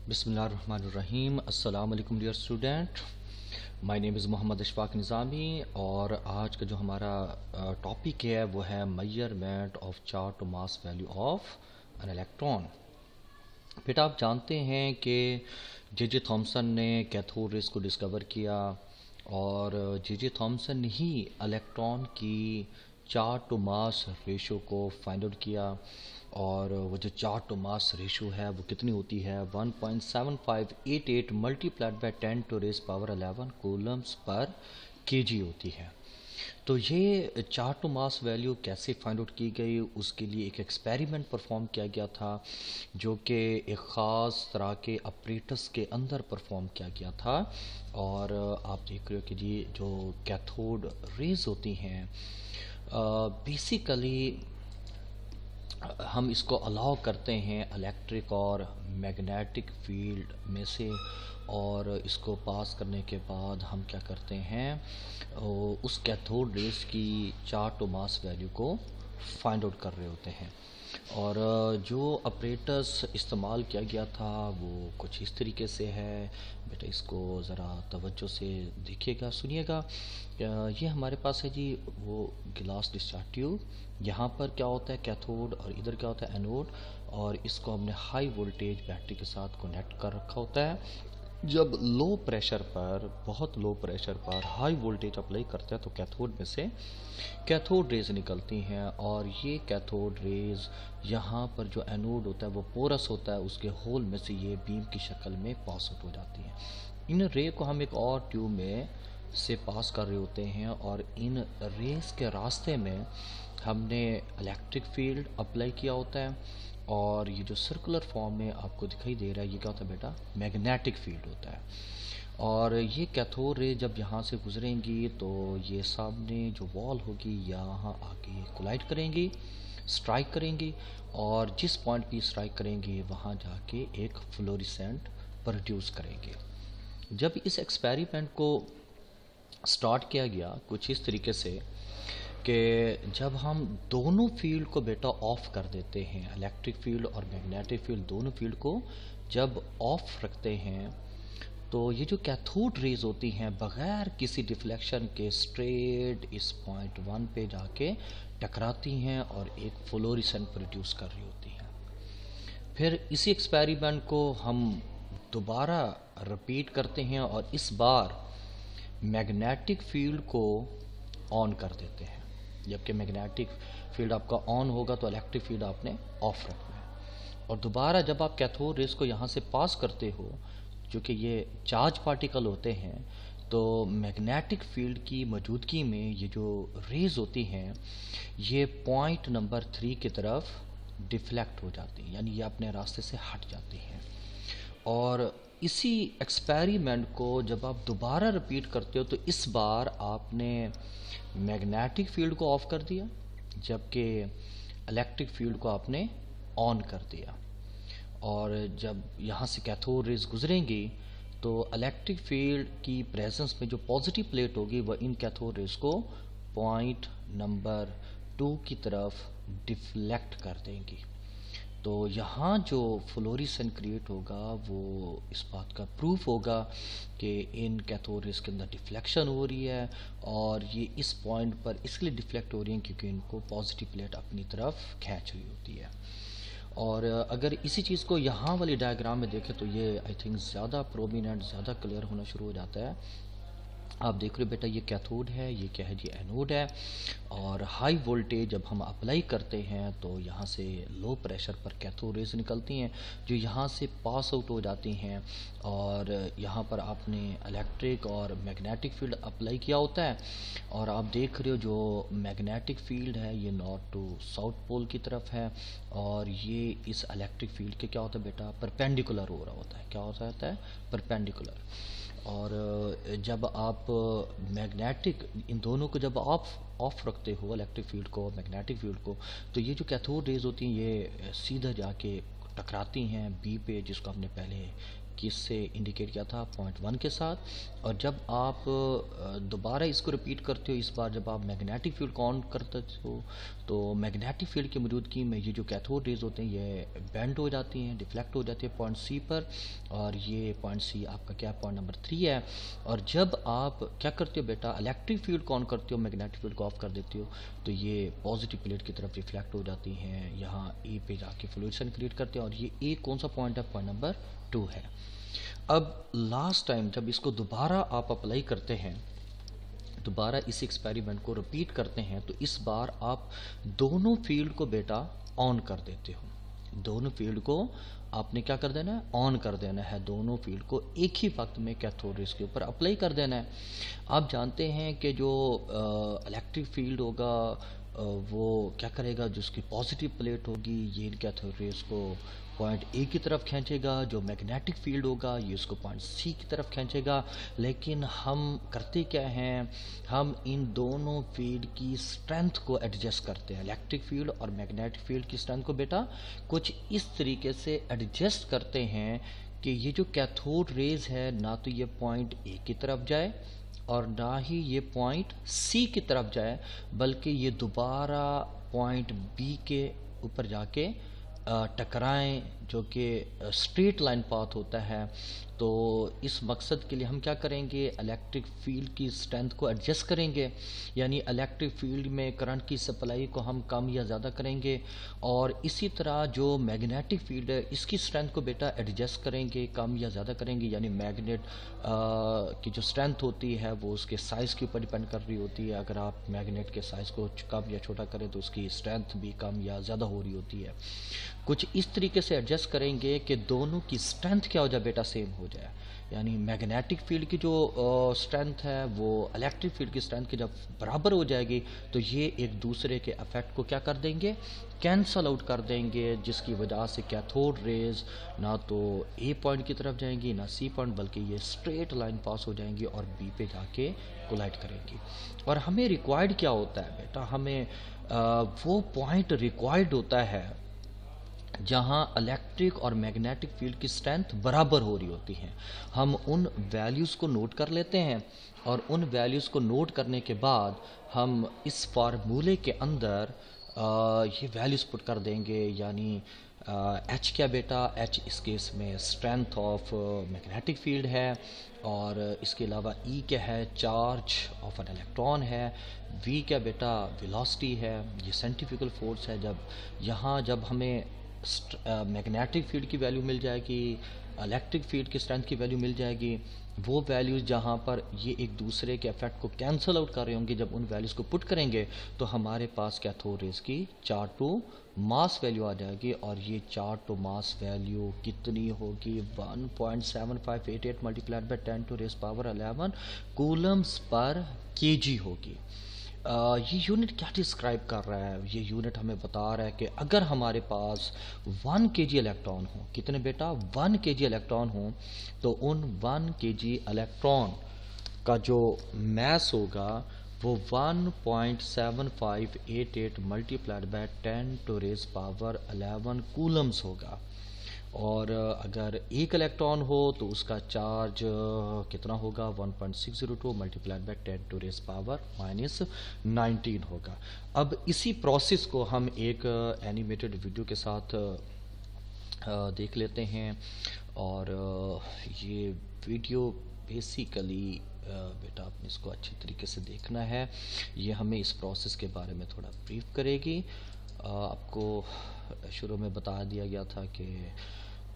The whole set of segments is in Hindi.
बिस्मिल्लाहिर्रहमानिर्रहीम। अस्सलाम वालेकुम dear student, my name is Mohammad Ashfaq Nizami. और आज का जो हमारा टॉपिक है वो है measurement of charge to mass value of an electron. बेटा, आप जानते हैं कि जे थॉमसन ने कैथोड रेस को डिस्कवर किया और जे थॉमसन ही इलेक्ट्रॉन की चार्ज टू मास रेशो को फाइंड आउट किया। और वो जो चार्ज टू मास रेशो है वो कितनी होती है, 1.7588 मल्टीप्लाइड बाय 10⁻11 कूलम्स पर केजी होती है। तो ये चार्ज टू मास वैल्यू कैसे फाइंड आउट की गई, उसके लिए एक एक्सपेरिमेंट परफॉर्म किया गया था जो कि एक ख़ास तरह के अपरेटस के अंदर परफॉर्म किया गया था। और आप देख रहे हो कि ये जो कैथोड रेज होती हैं बेसिकली हम इसको अलाउ करते हैं इलेक्ट्रिक और मैग्नेटिक फील्ड में से, और इसको पास करने के बाद हम क्या करते हैं, उस कैथोड रेस की चार्ज टू मास वैल्यू को फाइंड आउट कर रहे होते हैं। और जो ऑपरेटर्स इस्तेमाल किया गया था वो कुछ इस तरीके से है। बेटा, इसको ज़रा तवज्जो से देखिएगा, सुनिएगा। ये हमारे पास है जी वो गिलास डिस्चार्ज ट्यूब। यहाँ पर क्या होता है कैथोड और इधर क्या होता है एनोड, और इसको हमने हाई वोल्टेज बैटरी के साथ कनेक्ट कर रखा होता है। जब लो प्रेशर पर, बहुत लो प्रेशर पर हाई वोल्टेज अप्लाई करते हैं तो कैथोड में से कैथोड रेज निकलती हैं, और ये कैथोड रेज यहाँ पर जो एनोड होता है वो पोरस होता है, उसके होल में से ये बीम की शक्ल में पास आउट हो जाती हैं। इन रे को हम एक और ट्यूब में से पास कर रहे होते हैं, और इन रेस के रास्ते में हमने इलेक्ट्रिक फील्ड अप्लाई किया होता है। और ये जो सर्कुलर फॉर्म में आपको दिखाई दे रहा है ये क्या होता है बेटा, मैग्नेटिक फील्ड होता है। और ये कैथोड रे जब यहाँ से गुजरेंगी तो ये सामने जो वॉल होगी यहाँ आके कोलाइड करेंगी, स्ट्राइक करेंगी, और जिस पॉइंट पे स्ट्राइक करेंगी वहाँ जाके एक फ्लोरेसेंट प्रोड्यूस करेंगे। जब इस एक्सपेरिमेंट को स्टार्ट किया गया कुछ इस तरीके से कि जब हम दोनों फील्ड को बेटा ऑफ कर देते हैं, इलेक्ट्रिक फील्ड और मैग्नेटिक फील्ड दोनों फील्ड को जब ऑफ रखते हैं, तो ये जो कैथोड रेज होती हैं बग़ैर किसी डिफ्लेक्शन के स्ट्रेट इस पॉइंट 1 पे जाके टकराती हैं और एक फ्लोरेसेंट प्रोड्यूस कर रही होती हैं। फिर इसी एक्सपेरिमेंट को हम दोबारा रिपीट करते हैं और इस बार मैग्नेटिक फील्ड को ऑन कर देते हैं। जबकि मैग्नेटिक फील्ड आपका ऑन होगा तो इलेक्ट्रिक फील्ड आपने ऑफ रखना है। और दोबारा जब आप कैथोड रेस को यहाँ से पास करते हो, क्योंकि ये चार्ज पार्टिकल होते हैं, तो मैग्नेटिक फील्ड की मौजूदगी में ये जो रेज होती हैं ये पॉइंट नंबर 3 की तरफ डिफ्लेक्ट हो जाती हैं, यानी ये अपने रास्ते से हट जाती हैं। और इसी एक्सपेरिमेंट को जब आप दोबारा रिपीट करते हो तो इस बार आपने मैग्नेटिक फील्ड को ऑफ कर दिया, जबकि इलेक्ट्रिक फील्ड को आपने ऑन कर दिया। और जब यहाँ से कैथोड रेज गुजरेंगी तो इलेक्ट्रिक फील्ड की प्रेजेंस में जो पॉजिटिव प्लेट होगी वह इन कैथोड रेज को पॉइंट नंबर 2 की तरफ डिफ्लेक्ट कर देंगी। तो यहाँ जो फ्लोरेसेंट क्रिएट होगा वो इस बात का प्रूफ होगा कि इन कैथोड रेज के अंदर डिफ्लेक्शन हो रही है, और ये इस पॉइंट पर इसलिए डिफ्लेक्ट हो रही हैं क्योंकि इनको पॉजिटिव प्लेट अपनी तरफ खींच रही होती है। और अगर इसी चीज़ को यहाँ वाली डायग्राम में देखें तो ये आई थिंक ज़्यादा प्रोमिनेंट, ज़्यादा क्लियर होना शुरू हो जाता है। आप देख रहे हो बेटा ये कैथोड है, ये क्या है जी एनोड है। और हाई वोल्टेज जब हम अप्लाई करते हैं तो यहाँ से लो प्रेशर पर कैथोड रेज निकलती हैं जो यहाँ से पास आउट हो जाती हैं, और यहाँ पर आपने इलेक्ट्रिक और मैग्नेटिक फील्ड अप्लाई किया होता है। और आप देख रहे हो जो मैग्नेटिक फील्ड है ये नॉर्थ टू साउथ पोल की तरफ है, और ये इस इलेक्ट्रिक फील्ड के क्या होता है बेटा, परपेंडिकुलर हो रहा होता है। क्या होता है, परपेंडिकुलर। और जब आप मैग्नेटिक इन दोनों को जब ऑफ रखते हो, इलेक्ट्रिक फील्ड को और मैग्नेटिक फील्ड को, तो ये जो कैथोड रेज होती हैं ये सीधा जाके टकराती हैं बी पे, जिसको हमने पहले किससे इंडिकेट किया था, पॉइंट 1 के साथ। और जब आप दोबारा इसको रिपीट करते हो, इस बार जब आप मैग्नेटिक फील्ड को ऑन करते हो, तो मैग्नेटिक फील्ड की मौजूदगी में ये जो कैथोड रेज होते हैं ये बेंड हो जाती हैं, डिफ्लेक्ट हो जाती है पॉइंट सी पर, और ये पॉइंट सी आपका क्या, पॉइंट नंबर 3 है। और जब आप क्या करते हो बेटा, इलेक्ट्रिक फील्ड को ऑन करते हो, मैग्नेटिक फील्ड को ऑफ कर देते हो, तो ये पॉजिटिव प्लेट की तरफ रिफ्लेक्ट हो जाती हैं, यहाँ ए पे जाके फ्लूइडेशन क्रिएट करते हैं, और ये ए कौन सा पॉइंट है, पॉइंट नंबर 2 है। अब लास्ट टाइम जब इसको दोबारा आप अप्लाई करते हैं, दोबारा इस एक्सपेरिमेंट को रिपीट करते हैं, तो इस बार आप दोनों फील्ड को बेटा ऑन कर देते हो। दोनों फील्ड को आपने क्या कर देना है, ऑन कर देना है। दोनों फील्ड को एक ही वक्त में कैथोड रेज के ऊपर अप्लाई कर देना है। आप जानते हैं कि जो इलेक्ट्रिक फील्ड होगा वो क्या करेगा, जो उसकी पॉजिटिव प्लेट होगी ये इन कैथोड रेज को पॉइंट ए की तरफ खींचेगा, जो मैग्नेटिक फील्ड होगा ये उसको पॉइंट सी की तरफ खींचेगा। लेकिन हम करते क्या हैं, हम इन दोनों फील्ड की स्ट्रेंथ को एडजस्ट करते हैं। इलेक्ट्रिक फील्ड और मैग्नेटिक फील्ड की स्ट्रेंथ को बेटा कुछ इस तरीके से एडजस्ट करते हैं कि ये जो कैथोड रेज है ना तो ये पॉइंट ए की तरफ जाए और ना ही ये पॉइंट सी की तरफ जाए, बल्कि ये दोबारा पॉइंट बी के ऊपर जाके टकराएं, जो कि स्ट्रेट लाइन पाथ होता है। तो इस मकसद के लिए हम क्या करेंगे, इलेक्ट्रिक फील्ड की स्ट्रेंथ को एडजस्ट करेंगे, यानी इलेक्ट्रिक फील्ड में करंट की सप्लाई को हम कम या ज़्यादा करेंगे, और इसी तरह जो मैग्नेटिक फील्ड है इसकी स्ट्रेंथ को बेटा एडजस्ट करेंगे, कम या ज़्यादा करेंगे। यानी मैग्नेट की जो स्ट्रेंथ होती है वो उसके साइज़ के ऊपर डिपेंड कर रही होती है। अगर आप मैग्नेट के साइज़ को कम या छोटा करें तो उसकी स्ट्रेंथ भी कम या ज़्यादा हो रही होती है। कुछ इस तरीके से एडजस्ट करेंगे कि दोनों की स्ट्रेंथ क्या हो जाए बेटा, सेम हो जाए। यानी मैग्नेटिक फील्ड की जो स्ट्रेंथ है वो इलेक्ट्रिक फील्ड की स्ट्रेंथ की जब बराबर हो जाएगी, तो ये एक दूसरे के इफेक्ट को क्या कर देंगे, कैंसल आउट कर देंगे, जिसकी वजह से कैथोड रेज ना तो ए पॉइंट की तरफ जाएंगी ना सी पॉइंट, बल्कि ये स्ट्रेट लाइन पास हो जाएंगी और बी पे जाके कोलाइड करेंगी। और हमें रिक्वायर्ड क्या होता है बेटा, हमें वो पॉइंट रिक्वायर्ड होता है जहां इलेक्ट्रिक और मैग्नेटिक फील्ड की स्ट्रेंथ बराबर हो रही होती है। हम उन वैल्यूज़ को नोट कर लेते हैं, और उन वैल्यूज़ को नोट करने के बाद हम इस फार्मूले के अंदर ये वैल्यूज़ पुट कर देंगे। यानी एच क्या बेटा, एच इस केस में स्ट्रेंथ ऑफ मैग्नेटिक फील्ड है, और इसके अलावा ई क्या है, चार्ज ऑफ एन इलेक्ट्रॉन है। वी क्या बेटा, वेलोसिटी है, ये सेंट्रीफ्यूगल फोर्स है। जब हमें मैग्नेटिक फील्ड की वैल्यू मिल जाएगी, इलेक्ट्रिक फील्ड की स्ट्रेंथ की वैल्यू मिल जाएगी, वो वैल्यूज़ जहाँ पर ये एक दूसरे के इफेक्ट को कैंसल आउट कर रहे होंगे, जब उन वैल्यूज़ को पुट करेंगे तो हमारे पास कैथोड रेज की चार्ज टू मास वैल्यू आ जाएगी। और ये चार्ज टू मास वैल्यू कितनी होगी, 1.7588 मल्टीप्लाइड बाई 10⁻11 कूलम्स पर केजी होगी। ये यूनिट क्या डिस्क्राइब कर रहा है, ये यूनिट हमें बता रहा है कि अगर हमारे पास 1 kg इलेक्ट्रॉन हो, कितने बेटा, 1 kg इलेक्ट्रॉन हो, तो उन 1 kg इलेक्ट्रॉन का जो मैस होगा वो 1.7588 मल्टीप्लाइड बाय 10⁻11 कूलम्स होगा। और अगर एक इलेक्ट्रॉन हो तो उसका चार्ज कितना होगा, 1.602 मल्टीप्लाइड बाई 10⁻⁻19 होगा। अब इसी प्रोसेस को हम एक एनिमेटेड वीडियो के साथ देख लेते हैं। और ये वीडियो बेसिकली बेटा आपने इसको अच्छे तरीके से देखना है, ये हमें इस प्रोसेस के बारे में थोड़ा ब्रीफ करेगी। आपको शुरू में बता दिया गया था कि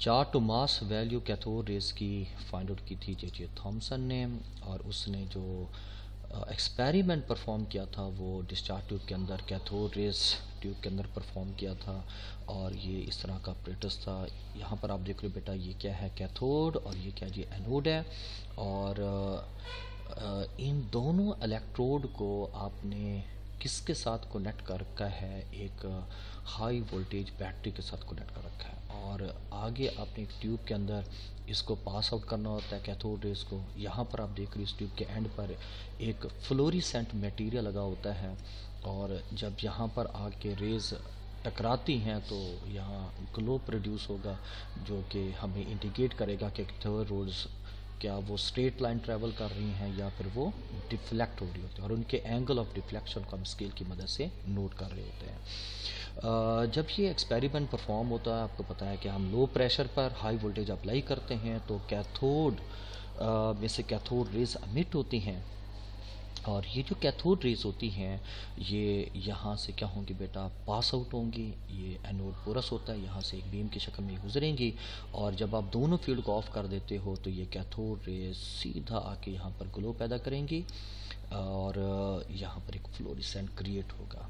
charge to mass value cathode rays की फाइंड आउट की थी जे थॉमसन ने, और उसने जो एक्सपेरिमेंट परफॉर्म किया था वो डिस्चार्ज ट्यूब के अंदर, कैथोड रेज ट्यूब के अंदर परफॉर्म किया था। और ये इस तरह का अपरेटस था। यहाँ पर आप देख रहे हो बेटा, ये क्या है, कैथोड, और ये क्या जी, एनोड है। और इन दोनों इलेक्ट्रोड को आपने किसके साथ कनेक्ट कर रखा है, एक हाई वोल्टेज बैटरी के साथ कनेक्ट कर रखा है। और आगे आपने एक ट्यूब के अंदर इसको पास आउट करना होता है कैथोड रेज को। यहाँ पर आप देख रहे हो इस ट्यूब के एंड पर एक फ्लोरिसेंट मटेरियल लगा होता है, और जब यहाँ पर आके रेज टकराती हैं तो यहाँ ग्लो प्रोड्यूस होगा, जो कि हमें इंडिकेट करेगा कि रोड्स क्या वो स्ट्रेट लाइन ट्रैवल कर रही हैं या फिर वो डिफ्लेक्ट हो रही होती है, और उनके एंगल ऑफ डिफ्लेक्शन को हम स्केल की मदद से नोट कर रहे होते हैं। जब ये एक्सपेरिमेंट परफॉर्म होता है, आपको पता है कि हम लो प्रेशर पर हाई वोल्टेज अप्लाई करते हैं तो कैथोड में से कैथोड रेज अमिट होती हैं, और ये जो कैथोड रेज होती हैं ये यहाँ से क्या होंगी बेटा, पास आउट होंगी। ये एनोड पोरस होता है, यहाँ से एक बीम की शक्ल में गुजरेंगी, और जब आप दोनों फील्ड को ऑफ कर देते हो तो ये कैथोड रेज सीधा आके यहाँ पर ग्लो पैदा करेंगी, और यहाँ पर एक फ्लोरेसेंट क्रिएट होगा।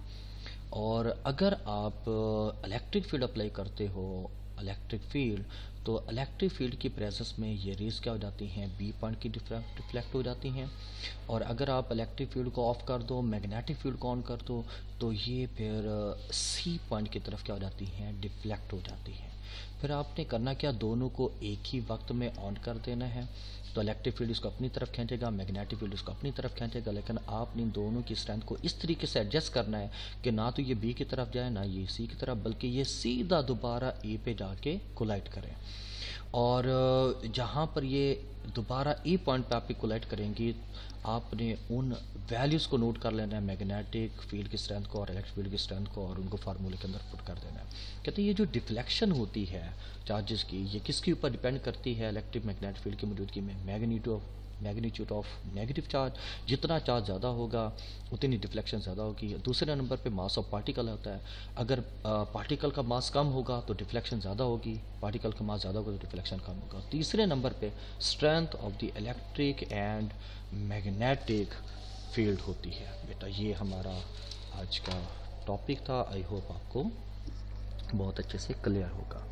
और अगर आप इलेक्ट्रिक फील्ड अप्लाई करते हो, इलेक्ट्रिक फील्ड, तो इलेक्ट्रिक फील्ड की प्रेजेंस में ये रेज क्या हो जाती हैं, बी पॉइंट की डिफ्लेक्ट हो जाती हैं। और अगर आप इलेक्ट्रिक फील्ड को ऑफ कर दो, मैग्नेटिक फील्ड को ऑन कर दो, तो ये फिर सी पॉइंट की तरफ क्या हो जाती हैं, डिफ्लेक्ट हो जाती हैं। फिर आपने करना क्या, दोनों को एक ही वक्त में ऑन कर देना है। तो इलेक्ट्रिक फील्ड इसको अपनी तरफ खींचेगा, मैग्नेटिक फील्ड इसको अपनी तरफ खींचेगा, लेकिन आपने इन दोनों की स्ट्रेंथ को इस तरीके से एडजस्ट करना है कि ना तो ये बी की तरफ जाए ना ये सी की तरफ, बल्कि ये सीधा दोबारा ए पे जाके कोलाइड करें। और जहाँ पर ये दोबारा ए पॉइंट पे आप कोलाइड करेंगी, आपने उन वैल्यूज़ को नोट कर लेना है, मैग्नेटिक फील्ड की स्ट्रेंथ को और इलेक्ट्रिक फील्ड की स्ट्रेंथ को, और उनको फार्मूले के अंदर पुट कर देना है। कहते हैं ये जो डिफ्लेक्शन होती है चार्जेस की, ये किसके ऊपर डिपेंड करती है, इलेक्ट्रिक मैग्नेटिक फील्ड की मौजूदगी में मैग्नीट्यूड ऑफ नेगेटिव चार्ज। जितना चार्ज ज़्यादा होगा उतनी डिफ्लेक्शन ज़्यादा होगी। दूसरे नंबर पे मास ऑफ पार्टिकल होता है, अगर पार्टिकल का मास कम होगा तो डिफ्लेक्शन ज़्यादा होगी, पार्टिकल का मास ज़्यादा होगा तो डिफ्लेक्शन कम होगा। तीसरे नंबर पे strength of the electric and magnetic field होती है। बेटा ये हमारा आज का टॉपिक था, आई होप आपको बहुत अच्छे से क्लियर होगा।